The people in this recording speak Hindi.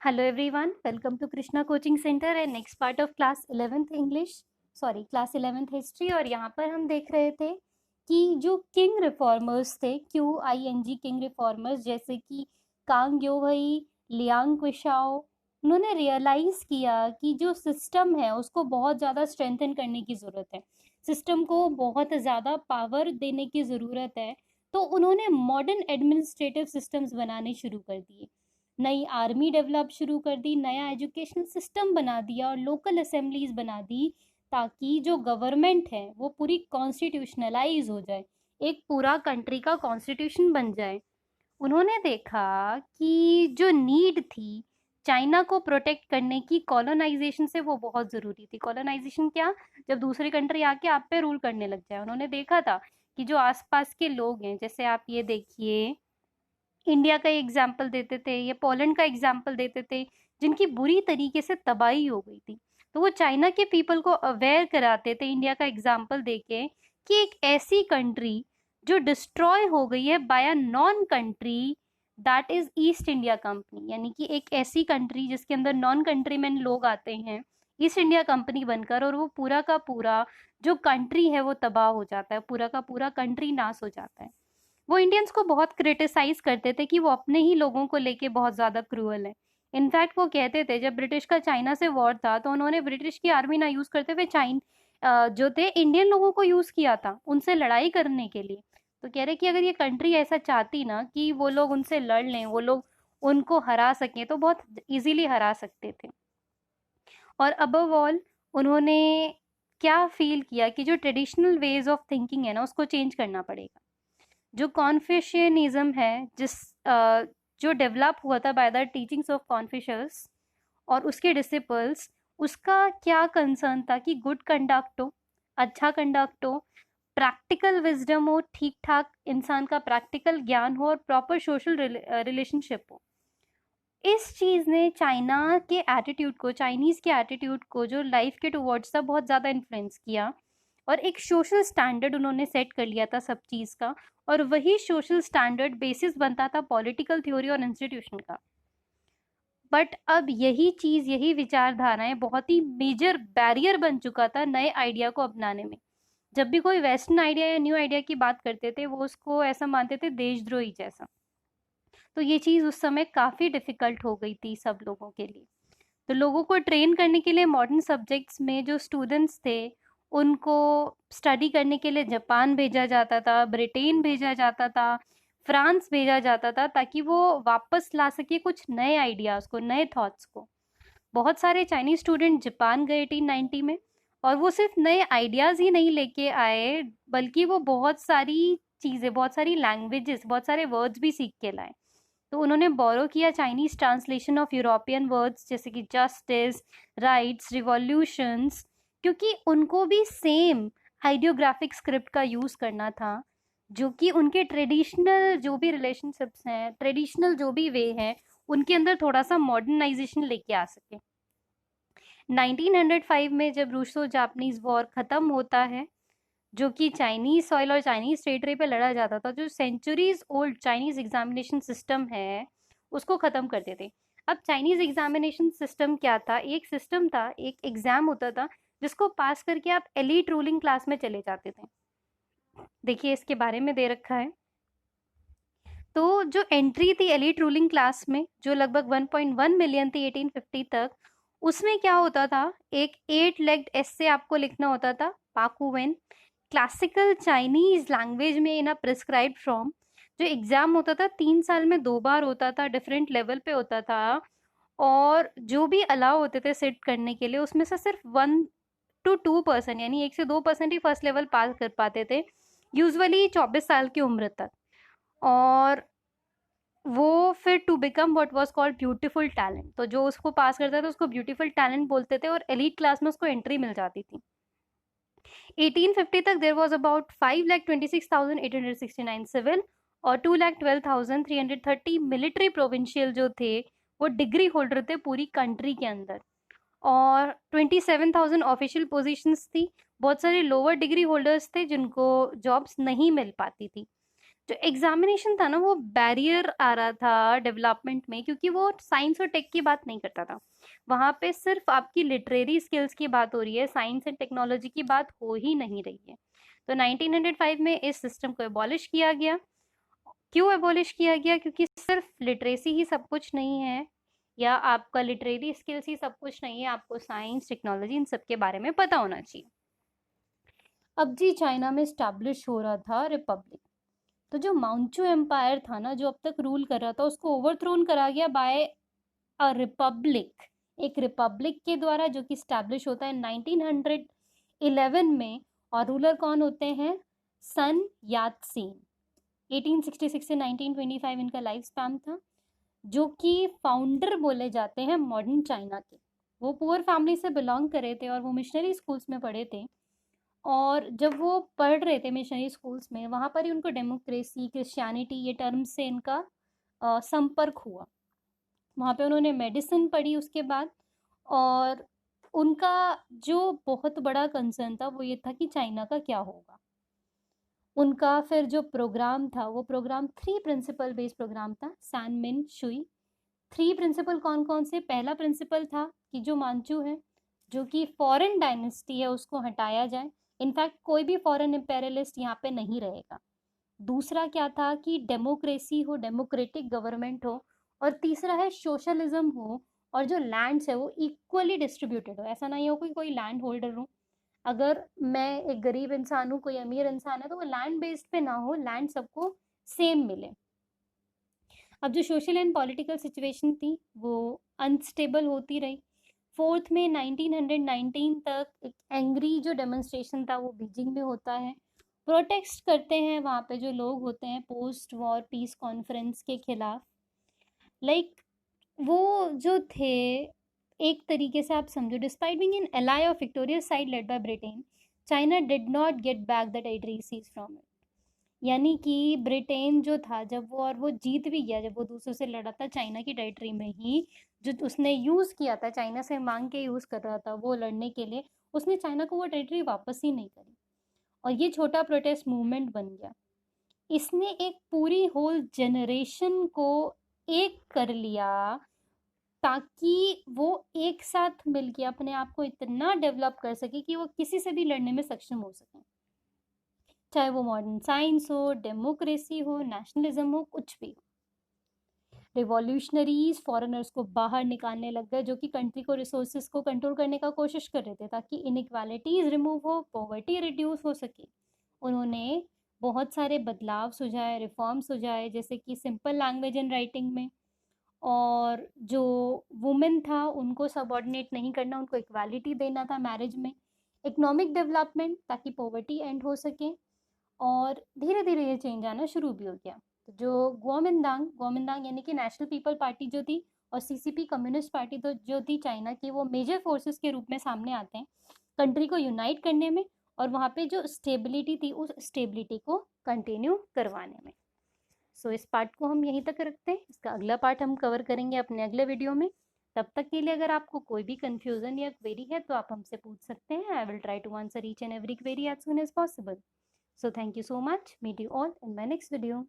Hello everyone, welcome to Krishna Coaching Center and next part of class 11th English, class 11th history. और यहाँ पर हम देख रहे थे कि जो किंग रिफॉर्मर्स थे, QING किंग रिफॉर्मर्स, जैसे कि कांग योवई, लियांग क्विशाओ, उन्होंने रियलाइज किया कि जो सिस्टम है उसको बहुत ज़्यादा स्ट्रेंथन करने की ज़रूरत है, सिस्टम को बहुत ज़्यादा पावर देने की ज़रूरत है। तो उन्होंने मॉडर्न एडमिनिस्ट्रेटिव सिस्टम्स बनाने शुरू कर दिए, नई आर्मी डेवलप शुरू कर दी, नया एजुकेशनल सिस्टम बना दिया और लोकल असेंबलीज बना दी, ताकि जो गवर्नमेंट है वो पूरी कॉन्स्टिट्यूशनलाइज हो जाए, एक पूरा कंट्री का कॉन्स्टिट्यूशन बन जाए। उन्होंने देखा कि जो नीड थी चाइना को प्रोटेक्ट करने की कॉलोनाइजेशन से, वो बहुत ज़रूरी थी। कॉलोनाइजेशन क्या? जब दूसरी कंट्री आके आप पे रूल करने लग जाए। उन्होंने देखा था कि जो आसपास के लोग हैं, जैसे आप ये देखिए, इंडिया का एग्जाम्पल देते थे, ये पोलैंड का एग्जाम्पल देते थे, जिनकी बुरी तरीके से तबाही हो गई थी। तो वो चाइना के पीपल को अवेयर कराते थे इंडिया का एग्जाम्पल देके कि एक ऐसी कंट्री जो डिस्ट्रॉय हो गई है by a non country, that is East India Company, यानी कि एक ऐसी कंट्री जिसके अंदर नॉन कंट्रीमैन लोग आते हैं ईस्ट इंडिया कंपनी बनकर, और वो पूरा का पूरा जो कंट्री है वो तबाह हो जाता है, पूरा का पूरा कंट्री नाश हो जाता है। वो इंडियंस को बहुत क्रिटिसाइज करते थे कि वो अपने ही लोगों को लेके बहुत ज़्यादा क्रूअल है। इनफैक्ट वो कहते थे, जब ब्रिटिश का चाइना से वॉर था तो उन्होंने ब्रिटिश की आर्मी ना यूज़ करते हुए जो थे इंडियन लोगों को यूज़ किया था उनसे लड़ाई करने के लिए। तो कह रहे कि अगर ये कंट्री ऐसा चाहती ना कि वो लोग उनसे लड़ लें, वो लोग उनको हरा सकें, तो बहुत इजीली हरा सकते थे। और अबव ऑल उन्होंने क्या फील किया कि जो ट्रेडिशनल वेज ऑफ थिंकिंग है ना, उसको चेंज करना पड़ेगा। जो कॉन्फ्यूशियनिज्म है, जो डेवलप हुआ था by the teachings of Confucius और उसके डिसिपल्स, उसका क्या कंसर्न था कि गुड कंडक्ट हो, अच्छा कंडक्ट हो, प्रैक्टिकल विजडम हो, ठीक ठाक इंसान का प्रैक्टिकल ज्ञान हो और प्रॉपर सोशल रिलेशनशिप हो। इस चीज़ ने चाइना के एटीट्यूड को, चाइनीज़ के एटीट्यूड को जो लाइफ के टुवर्ड्स था, बहुत ज़्यादा इन्फ्लुएंस किया। और एक सोशल स्टैंडर्ड उन्होंने सेट कर लिया था सब चीज़ का, और वही सोशल स्टैंडर्ड बेसिस बनता था पॉलिटिकल थ्योरी और इंस्टीट्यूशन का। बट अब यही चीज़, यही विचारधाराएं बहुत ही मेजर बैरियर बन चुका था नए आइडिया को अपनाने में। जब भी कोई वेस्टर्न आइडिया या न्यू आइडिया की बात करते थे, वो उसको ऐसा मानते थे देशद्रोही जैसा। तो ये चीज़ उस समय काफ़ी डिफ़िकल्ट हो गई थी सब लोगों के लिए। तो लोगों को ट्रेन करने के लिए मॉडर्न सब्जेक्ट्स में जो स्टूडेंट्स थे, उनको स्टडी करने के लिए जापान भेजा जाता था, ब्रिटेन भेजा जाता था, फ्रांस भेजा जाता था, ताकि वो वापस ला सके कुछ नए आइडियाज़ को, नए थॉट्स को। बहुत सारे चाइनीज स्टूडेंट जापान गए 1890 में, और वो सिर्फ नए आइडियाज़ ही नहीं लेके आए, बल्कि वो बहुत सारी चीज़ें, बहुत सारी लैंग्वेजेस, बहुत सारे वर्ड्स भी सीख के लाए। तो उन्होंने बोरो किया Chinese translation of European words, जैसे कि जस्टिस, राइट्स, रिवॉल्यूशंस, क्योंकि उनको भी सेम आइडियोग्राफिक स्क्रिप्ट का यूज़ करना था, जो कि उनके ट्रेडिशनल जो भी रिलेशनशिप्स हैं, ट्रेडिशनल जो भी वे हैं, उनके अंदर थोड़ा सा मॉडर्नाइजेशन लेके आ सके। 1905 में जब रूसो जापानीज वॉर ख़त्म होता है, जो कि चाइनीज सॉइल और चाइनीज टेरिटरी पे लड़ा जाता था, जो centuries old Chinese examination system है, उसको ख़त्म करते थे। अब चाइनीज एग्जामिनेशन सिस्टम क्या था? एक सिस्टम था, एक एग्जाम होता था जिसको पास करके आप एलीट रूलिंग क्लास में चले जाते थे। देखिए इसके बारे में दे रखा है। तो जो एंट्री थी एलीट रूलिंग क्लास में, जो लगभग 1.1 मिलियन थी 1850 तक, उसमें क्या होता था, एक 8 लेग्ड एस्से आपको लिखना होता था, पाकुवेन, क्लासिकल चाइनीज लैंग्वेज में इन अ प्रिस्क्राइब्ड फॉर्म। जो एग्जाम होता था 3 साल में 2 बार होता था, डिफरेंट लेवल पे होता था, और जो भी अलाउ होते थे सिट करने के लिए, उसमें से सिर्फ 1 to 2%, यानी 1 से 2% ही फर्स्ट लेवल पास कर पाते थे, यूजुअली 24 साल की उम्र तक। और वो फिर to become what was called beautiful talent, तो जो उसको पास करता था उसको ब्यूटीफुल टैलेंट बोलते थे, और एलीट क्लास में उसको एंट्री मिल जाती थी। 1850 तक देर वॉज अबाउट 5,26,869 सिविल और 2,12,330 मिलिट्री प्रोविंशियल जो थे, वो डिग्री होल्डर थे पूरी कंट्री के अंदर, और 27,000 ऑफिशियल पोजीशंस थी। बहुत सारे लोअर डिग्री होल्डर्स थे जिनको जॉब्स नहीं मिल पाती थी। जो एग्जामिनेशन था ना वो बैरियर आ रहा था डेवलपमेंट में, क्योंकि वो साइंस और टेक की बात नहीं करता था। वहाँ पे सिर्फ आपकी लिटरेरी स्किल्स की बात हो रही है, साइंस एंड टेक्नोलॉजी की बात हो ही नहीं रही है। तो 1905 में इस सिस्टम को एबॉलिश किया गया। क्यों एबॉलिश किया गया? क्योंकि सिर्फ लिटरेसी ही सब कुछ नहीं है, या आपका लिटरेरी स्किल्स ही सब कुछ नहीं है, आपको साइंस टेक्नोलॉजी इन सब के बारे में पता होना चाहिए। अब जी चाइना में स्टैब्लिश हो रहा था रिपब्लिक। तो जो माउंचू एम्पायर था ना, जो अब तक रूल कर रहा था, उसको ओवरथ्रोन करा गया बाय अ रिपब्लिक, एक रिपब्लिक के द्वारा, जो कि स्टैब्लिश होता है 1911 में। और रूलर कौन होते हैं? सन यात सेन। 1866 से 1925 इनका लाइफ स्पैन था। जो कि फाउंडर बोले जाते हैं मॉडर्न चाइना के। वो पुअर फैमिली से बिलोंग करे थे और वो मिशनरी स्कूल्स में पढ़े थे। और जब वो पढ़ रहे थे मिशनरी स्कूल्स में, वहाँ पर ही उनको डेमोक्रेसी, क्रिश्चियनिटी, ये टर्म से इनका संपर्क हुआ। वहाँ पे उन्होंने मेडिसिन पढ़ी उसके बाद। और उनका जो बहुत बड़ा कंसर्न था वो ये था कि चाइना का क्या होगा। उनका फिर जो प्रोग्राम था, वो प्रोग्राम 3 प्रिंसिपल बेस्ड प्रोग्राम था, सान मिन शुई। 3 प्रिंसिपल कौन कौन से? पहला प्रिंसिपल था कि जो मांचू है, जो कि फॉरेन डायनेस्टी है, उसको हटाया जाए। इनफैक्ट कोई भी फॉरेन इम्पेरियलिस्ट यहाँ पे नहीं रहेगा। दूसरा क्या था कि डेमोक्रेसी हो, डेमोक्रेटिक गवर्नमेंट हो। और तीसरा है सोशलिज्म हो, और जो लैंड्स है वो इक्वली डिस्ट्रीब्यूटेड हो। ऐसा नहीं हो कि कोई लैंड होल्डर हो, अगर मैं एक गरीब इंसान हूँ, कोई अमीर इंसान है, तो वो लैंड बेस्ड पे ना हो, लैंड सबको सेम मिले। अब जो सोशल एंड पॉलिटिकल सिचुएशन थी वो अनस्टेबल होती रही। 4 में 1919 तक एक एंग्री जो डेमोन्स्ट्रेशन था वो बीजिंग में होता है। प्रोटेस्ट करते हैं वहाँ पे जो लोग होते हैं पोस्ट वॉर पीस कॉन्फ्रेंस के खिलाफ। लाइक वो जो थे, एक तरीके से आप समझो, despite being an ally of victorious side led by Britain, China did not get back the territory seize from it. यानी कि ब्रिटेन जो था, जब वो, और वो जीत भी गया, जब वो दूसरों से लड़ा था चाइना की टेरिटरी में ही, जो उसने यूज़ किया था, चाइना से मांग के यूज़ कर रहा था वो लड़ने के लिए, उसने चाइना को वो टेरिटरी वापस ही नहीं करी। और ये छोटा प्रोटेस्ट मूवमेंट बन गया। इसने एक पूरी होल जनरेशन को एक कर लिया, ताकि वो एक साथ मिलके अपने आप को इतना डेवलप कर सके कि वो किसी से भी लड़ने में सक्षम हो सके। चाहे वो मॉडर्न साइंस हो, डेमोक्रेसी हो, नेशनलिज्म हो, कुछ भी हो। रिवॉल्यूशनरीज फॉरेनर्स को बाहर निकालने लग गए, जो कि कंट्री को रिसोर्सेज को कंट्रोल करने का कोशिश कर रहे थे, ताकि इनइक्वालिटीज रिमूव हो, पॉवर्टी रिड्यूस हो सके। उन्होंने बहुत सारे बदलाव सुझाए, रिफॉर्म सुझाए, जैसे कि सिंपल लैंग्वेज एंड राइटिंग में। और जो वुमेन था उनको सबऑर्डिनेट नहीं करना, उनको इक्वालिटी देना था मैरिज में। इकोनॉमिक डेवलपमेंट, ताकि पॉवर्टी एंड हो सके। और धीरे धीरे ये चेंज आना शुरू भी हो गया। तो जो गोमिंदांग यानी कि नेशनल पीपल पार्टी जो थी, और सीसीपी कम्युनिस्ट पार्टी तो जो थी चाइना की, वो मेजर फोर्सेस के रूप में सामने आते हैं कंट्री को यूनाइट करने में, और वहाँ पे जो स्टेबिलिटी थी उस स्टेबिलिटी को कंटिन्यू करवाने में। सो इस पार्ट को हम यहीं तक रखते हैं। इसका अगला पार्ट हम कवर करेंगे अपने अगले वीडियो में। तब तक के लिए अगर आपको कोई भी कंफ्यूजन या क्वेरी है तो आप हमसे पूछ सकते हैं। I will try to answer each and every query as soon as possible. So thank you so much. Meet you all in my next video.